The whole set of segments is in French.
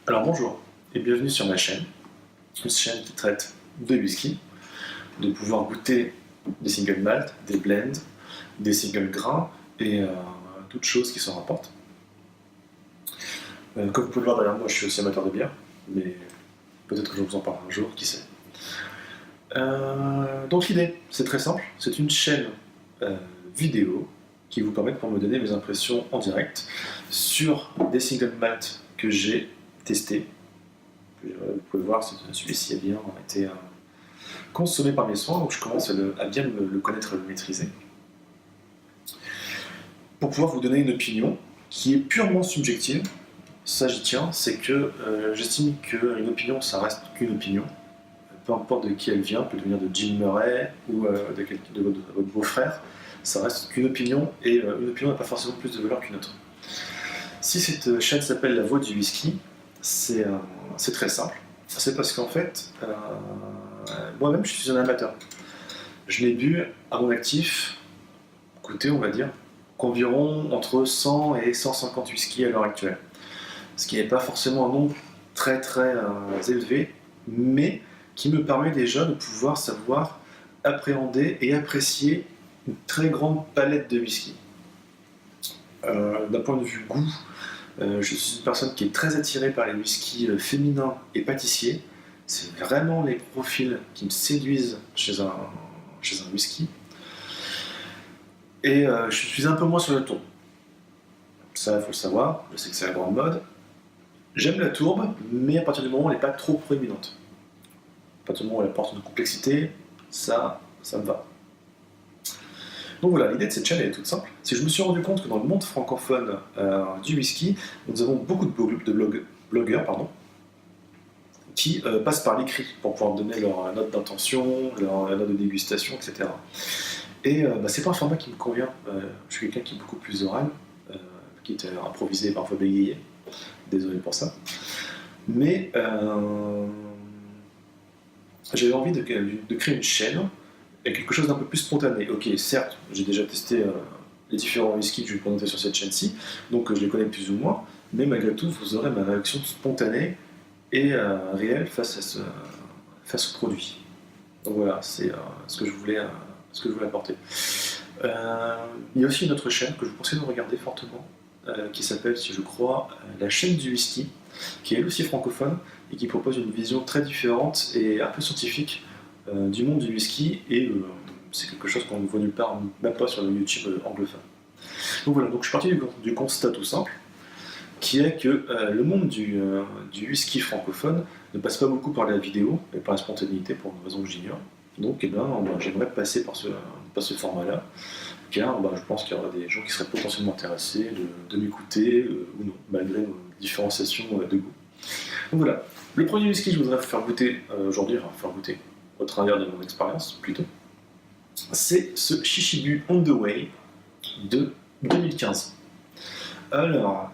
Alors bonjour et bienvenue sur ma chaîne, une chaîne qui traite de whisky, de pouvoir goûter des single malt, des blends, des single grains et toutes choses qui s'en rapportent. Comme vous pouvez le voir derrière moi, je suis aussi amateur de bière, mais peut-être que je vous en parlerai un jour, qui sait. Donc l'idée, c'est très simple, c'est une chaîne vidéo qui vous permet de me donner mes impressions en direct sur des single malt que j'ai testés. Vous pouvez voir, celui-ci a bien été consommé par mes soins, donc je commence à bien le connaître et le maîtriser. Pour pouvoir vous donner une opinion qui est purement subjective, ça j'y tiens, c'est que j'estime qu'une opinion, ça reste qu'une opinion. Peu importe de qui elle vient, peut venir de Jim Murray ou de votre beau-frère, ça reste qu'une opinion, et une opinion n'a pas forcément plus de valeur qu'une autre. Si cette chaîne s'appelle La Voix du Whisky, c'est très simple. C'est parce qu'en fait, moi-même, je suis un amateur. Je n'ai bu à mon actif, écoutez, on va dire, qu'environ entre 100 et 150 whisky à l'heure actuelle. Ce qui n'est pas forcément un nombre très élevé, mais qui me permet déjà de pouvoir savoir appréhender et apprécier une très grande palette de whisky. D'un point de vue goût, je suis une personne qui est très attirée par les whiskies féminins et pâtissiers. C'est vraiment les profils qui me séduisent chez un whisky. Et je suis un peu moins sur le ton. Ça, il faut le savoir, je sais que c'est la grande mode. J'aime la tourbe, mais à partir du moment où elle n'est pas trop proéminente. À partir du moment où elle apporte une complexité, ça me va. Donc voilà, l'idée de cette chaîne elle est toute simple. C'est que je me suis rendu compte que dans le monde francophone du whisky, nous avons beaucoup de blogueurs qui passent par l'écrit pour pouvoir donner leur note d'intention, leur note de dégustation, etc. Et c'est pas un format qui me convient. Je suis quelqu'un qui est beaucoup plus oral, qui est improvisé et parfois bégayé. Désolé pour ça. Mais j'avais envie de créer une chaîne avec quelque chose d'un peu plus spontané. Ok, certes, j'ai déjà testé les différents whiskies que je vais présenter sur cette chaîne-ci, donc je les connais plus ou moins, mais malgré tout, vous aurez ma réaction spontanée et réelle face au produit. Donc voilà, c'est ce que je voulais apporter. Il y a aussi une autre chaîne que je vous conseille de regarder fortement, qui s'appelle, si je crois, la chaîne du whisky, qui est elle aussi francophone et qui propose une vision très différente et un peu scientifique du monde du whisky, et c'est quelque chose qu'on ne voit nulle part, même pas sur le YouTube anglophone. Donc voilà, donc je suis parti du constat tout simple, qui est que le monde du whisky francophone ne passe pas beaucoup par la vidéo et par la spontanéité, pour une raison que j'ignore. Donc j'aimerais passer par ce format-là, car je pense qu'il y aura des gens qui seraient potentiellement intéressés de m'écouter ou non, malgré nos différenciations de goût. Donc voilà, le premier whisky que je voudrais vous faire goûter aujourd'hui, au travers de mon expérience plutôt, c'est ce Shishibu On The Way de 2015. Alors,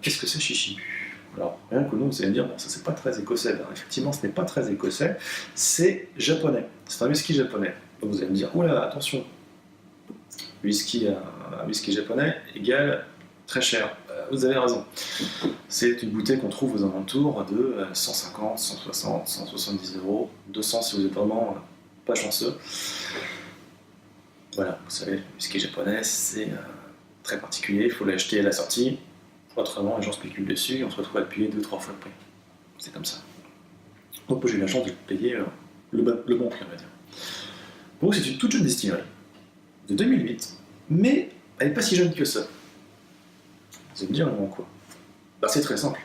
qu'est-ce que c'est Shishibu? Alors, rien que nous, vous allez me dire, bon, ça c'est pas très écossais. Alors, effectivement, ce n'est pas très écossais, c'est japonais. C'est un whisky japonais. Donc vous allez me dire, oula, attention, whisky japonais égale très cher. Vous avez raison. C'est une bouteille qu'on trouve aux alentours de 150, 160, 170 €, 200 si vous êtes vraiment pas chanceux. Voilà, vous savez, le whisky japonais, c'est très particulier, il faut l'acheter à la sortie, autrement les gens spéculent dessus et on se retrouve à le payer 2-3 fois le prix. C'est comme ça. Donc j'ai eu la chance de payer le bon prix, on va dire. Donc c'est une toute jeune distillerie de 2008, mais elle n'est pas si jeune que ça. Vous allez me dire, quoi? C'est très simple.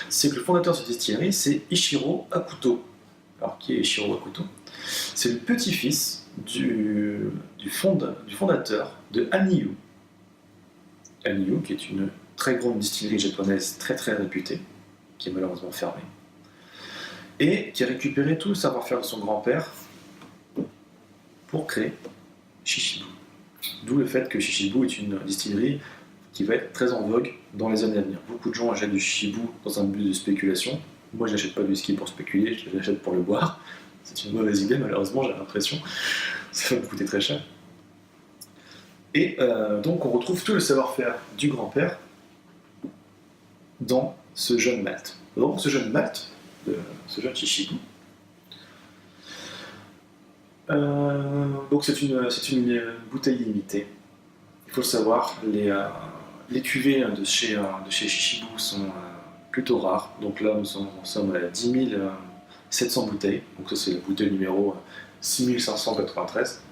C'est que le fondateur de cette distillerie, c'est Ichiro Akuto. Alors, qui est Ichiro Akuto? C'est le petit-fils du fondateur de Hanyu. Hanyu, qui est une très grande distillerie japonaise très réputée, qui est malheureusement fermée, et qui a récupéré tout le savoir-faire de son grand-père pour créer Shishibu. D'où le fait que Shishibu est une distillerie qui va être très en vogue dans les années à venir. Beaucoup de gens achètent du Shishibu dans un but de spéculation. Moi, je n'achète pas du whisky pour spéculer, je l'achète pour le boire. C'est une mauvaise idée, malheureusement, j'ai l'impression. Ça va me coûter très cher. Et donc, on retrouve tout le savoir-faire du grand-père dans ce jeune malt. Donc ce jeune malt, ce jeune Chichibu, donc c'est une bouteille limitée. Il faut le savoir, les cuvées de chez Chichibu sont plutôt rares. Donc là, nous sommes à 10 700 bouteilles. Donc ça, c'est la bouteille numéro 6593.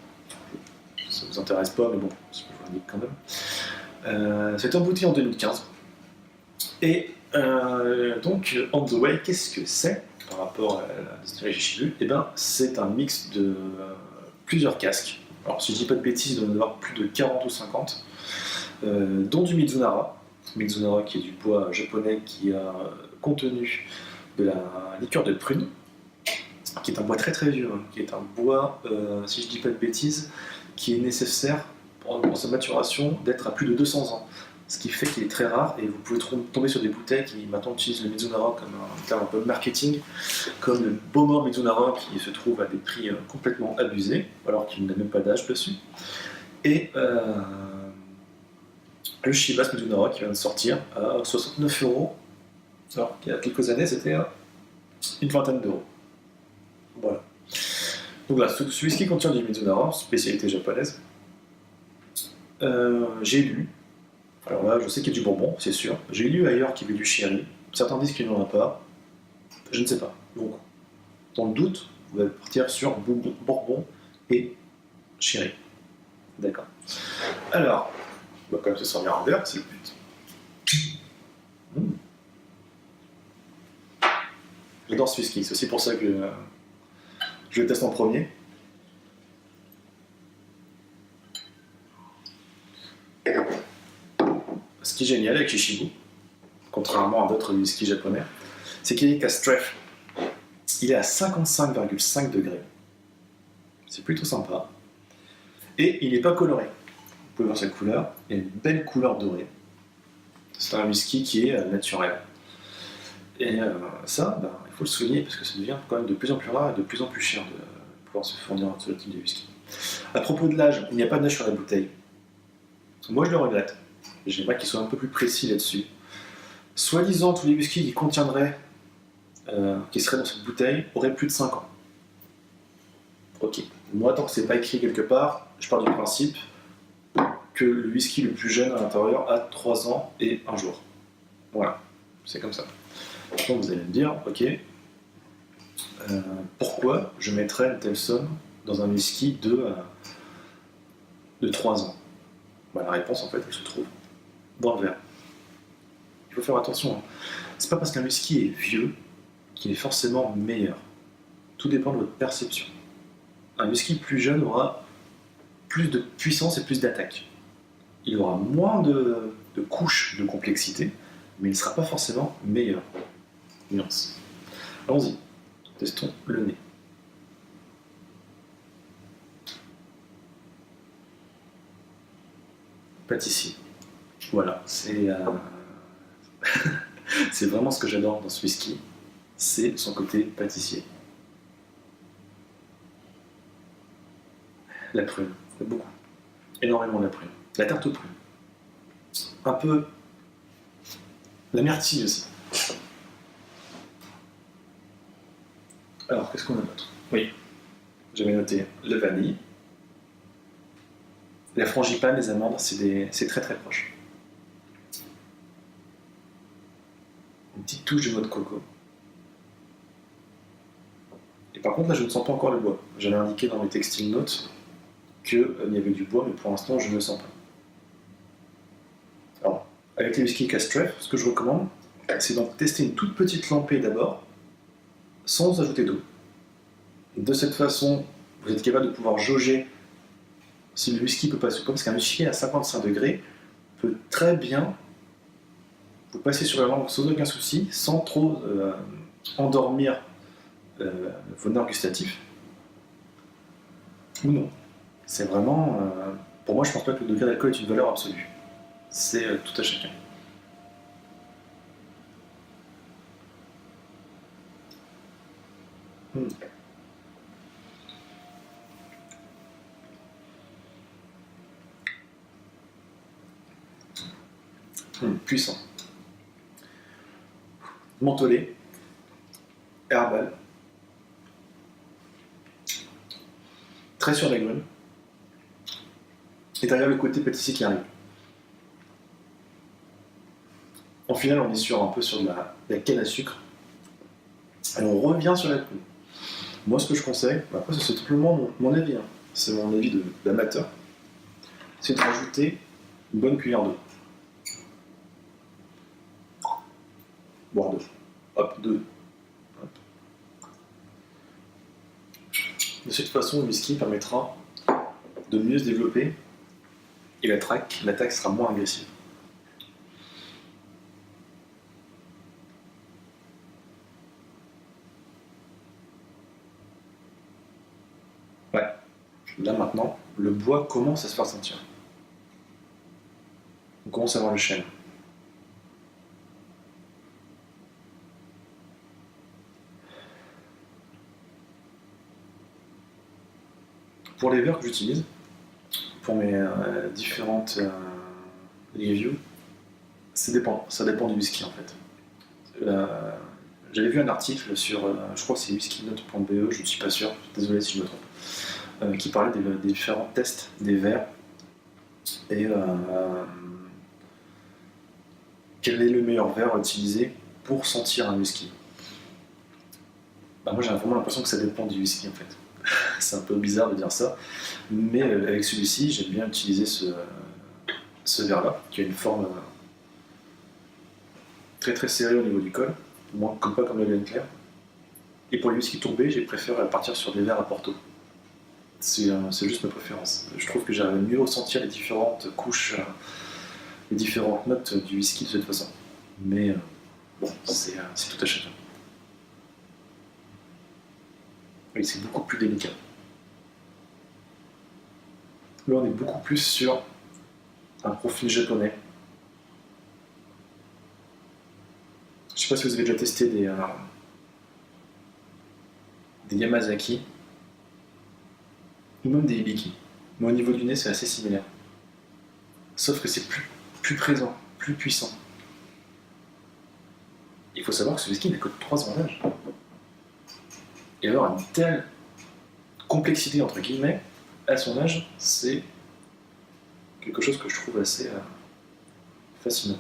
Ça ne vous intéresse pas, mais bon, je vous l'indique quand même. C'est embouteillé en 2015. Et donc, On the Way, qu'est-ce que c'est par rapport à la distillerie Chichibu? Eh bien, c'est un mix de plusieurs casques. Alors, si je dis pas de bêtises, il doit y en avoir plus de 40 ou 50, dont du Mizunara. Mizunara, qui est du bois japonais qui a contenu de la liqueur de prune, qui est un bois très très vieux, hein, qui est un bois, si je dis pas de bêtises, qui est nécessaire pour sa maturation d'être à plus de 200 ans. Ce qui fait qu'il est très rare et vous pouvez tomber sur des bouteilles qui maintenant utilisent le Mizunara comme un terme un peu marketing, comme le Bowmore Mizunara qui se trouve à des prix complètement abusés, alors qu'il n'a même pas d'âge dessus. Et le Chivas Mizunara qui vient de sortir à 69 €, alors qu'il y a quelques années c'était une vingtaine d'euros. Voilà. Donc là, ce whisky contient du Mizunara, spécialité japonaise. J'ai lu. Alors là, je sais qu'il y a du bourbon, c'est sûr. J'ai lu ailleurs qu'il y avait du sherry. Certains disent qu'il n'y en a pas. Je ne sais pas. Donc, dans le doute, vous allez partir sur bourbon et sherry. D'accord. Alors, on va quand même se servir un verre, c'est le but. J'adore ce whisky, c'est aussi pour ça que je le teste en premier. Ce qui est génial avec Chichibu, contrairement à d'autres whiskies japonais, c'est qu'il est qu'à Strength. Il est à 55,5 degrés. C'est plutôt sympa. Et il n'est pas coloré. Vous pouvez voir sa couleur. Il y a une belle couleur dorée. C'est un whisky qui est naturel. Et ça, il faut le souligner parce que ça devient quand même de plus en plus rare et de plus en plus cher de pouvoir se fournir ce type de whisky. À propos de l'âge, il n'y a pas d'âge sur la bouteille. Moi, je le regrette. J'aimerais qu'il soit un peu plus précis là-dessus. Soi-disant, tous les whiskies qui contiendraient, qui seraient dans cette bouteille, auraient plus de 5 ans. Ok. Moi, tant que c'est pas écrit quelque part, je pars du principe que le whisky le plus jeune à l'intérieur a 3 ans et 1 jour. Voilà. C'est comme ça. Donc vous allez me dire, ok, pourquoi je mettrais une telle somme dans un whisky de 3 ans? La réponse, en fait, elle se trouve dans le verre. Il faut faire attention. Hein. C'est pas parce qu'un whisky est vieux qu'il est forcément meilleur. Tout dépend de votre perception. Un whisky plus jeune aura plus de puissance et plus d'attaque. Il aura moins de couches de complexité, mais il ne sera pas forcément meilleur. Nuance. Allons-y. Testons le nez. Pâtissier. Voilà, c'est c'est vraiment ce que j'adore dans ce whisky, c'est son côté pâtissier. La prune, beaucoup, énormément la prune. La tarte aux prunes. Un peu la myrtille aussi. Alors, qu'est-ce qu'on a d'autre? Oui, j'avais noté le vanille. La frangipane, les amandes, c'est très très proche. Une petite touche de noix de coco. Et par contre, là, je ne sens pas encore le bois. J'avais indiqué dans mes textile notes qu'il y avait du bois, mais pour l'instant, je ne le sens pas. Alors, avec les whisky Castref, ce que je recommande, c'est d'en tester une toute petite lampée d'abord, sans ajouter d'eau. De cette façon, vous êtes capable de pouvoir jauger si le whisky peut passer ou pas, parce qu'un whisky à 55 degrés peut très bien vous passer sur la langue sans aucun souci, sans trop endormir vos nerfs gustatifs. Ou non. C'est vraiment... pour moi, je pense pas que le degré d'alcool est une valeur absolue. C'est tout à chacun. Puissant. mentholé, herbal, très sur l'agrumes, et derrière le côté pâtissier qui arrive. En final, on est un peu sur de la canne à sucre, et on revient sur la l'alcool. Moi, ce que je conseille, après, c'est simplement mon avis, hein. C'est mon avis d'amateur, c'est de rajouter une bonne cuillère d'eau. Boire d'eau. Hop, deux. Hop. De cette façon, le whisky permettra de mieux se développer et l'attaque sera moins agressive. Ouais. Là maintenant, le bois commence à se faire sentir. On commence à voir le chêne. Pour les verres que j'utilise, pour mes différentes reviews, ça dépend du whisky en fait. J'avais vu un article sur, je crois que c'est whiskynote.be, je ne suis pas sûr, désolé si je me trompe, qui parlait des différents tests des verres et quel est le meilleur verre à utiliser pour sentir un whisky. Moi j'ai vraiment l'impression que ça dépend du whisky en fait. C'est un peu bizarre de dire ça, mais avec celui-ci, j'aime bien utiliser ce verre-là, qui a une forme très très serrée au niveau du col, pas comme le Glencairn. Et pour les whisky tourbés, j'ai préféré partir sur des verres à Porto. C'est juste ma préférence. Je trouve que j'arrive mieux à ressentir les différentes couches, les différentes notes du whisky de cette façon. Mais bon, c'est tout à chacun. Oui, c'est beaucoup plus délicat. Là, on est beaucoup plus sur un profil japonais. Je ne sais pas si vous avez déjà testé des Yamazaki ou même des Hibiki. Mais au niveau du nez, c'est assez similaire. Sauf que c'est plus présent, plus puissant. Il faut savoir que ce whisky n'a que 3 ans d'âge. Et avoir une telle complexité, entre guillemets, à son âge, c'est quelque chose que je trouve assez fascinant.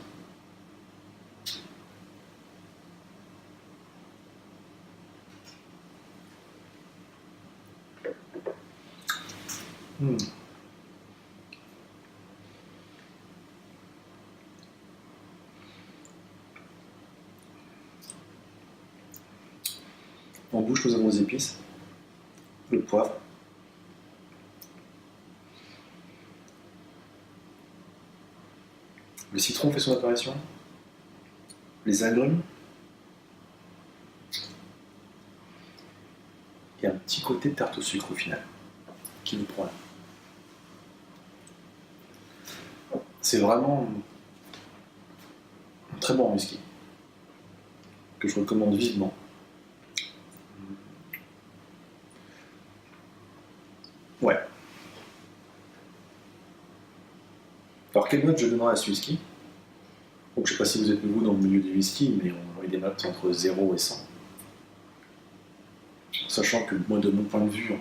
En bouche, nous avons les épices, le poivre, le citron fait son apparition, les agrumes, et un petit côté de tarte au sucre au final, qui nous prend là. C'est vraiment un très bon whisky, que je recommande vivement. Ouais. Alors, quelle note je donnerai à ce whisky? Donc, je ne sais pas si vous êtes nouveau dans le milieu des whisky, mais on a des notes entre 0 et 100. Sachant que, moi, de mon point de vue,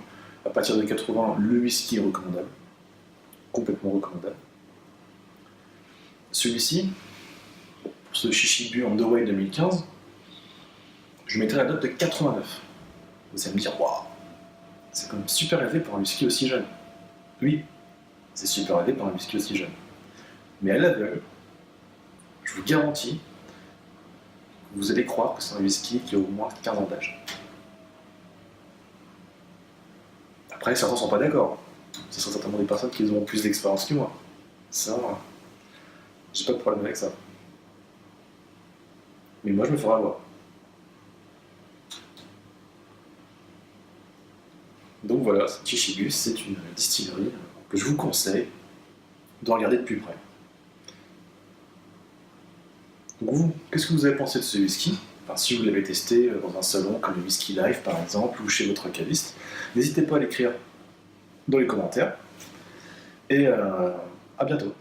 à partir de 80, le whisky est recommandable. Complètement recommandable. Celui-ci, pour ce Shishibu Underway 2015, je mettrai la note de 89. Vous allez me dire, waouh, c'est quand même super élevé pour un whisky aussi jeune. Oui, c'est super élevé pour un whisky aussi jeune. Mais à l'aveugle, je vous garantis que vous allez croire que c'est un whisky qui a au moins 15 ans d'âge. Après, certains ne sont pas d'accord. Ce sont certainement des personnes qui auront plus d'expérience que moi. Ça, j'ai pas de problème avec ça. Mais moi, je me ferai avoir. Donc voilà, Shishibu, c'est une distillerie que je vous conseille de regarder de plus près. Donc vous, qu'est-ce que vous avez pensé de ce whisky? Enfin, si vous l'avez testé dans un salon comme le Whisky Life par exemple, ou chez votre caviste, n'hésitez pas à l'écrire dans les commentaires. Et à bientôt.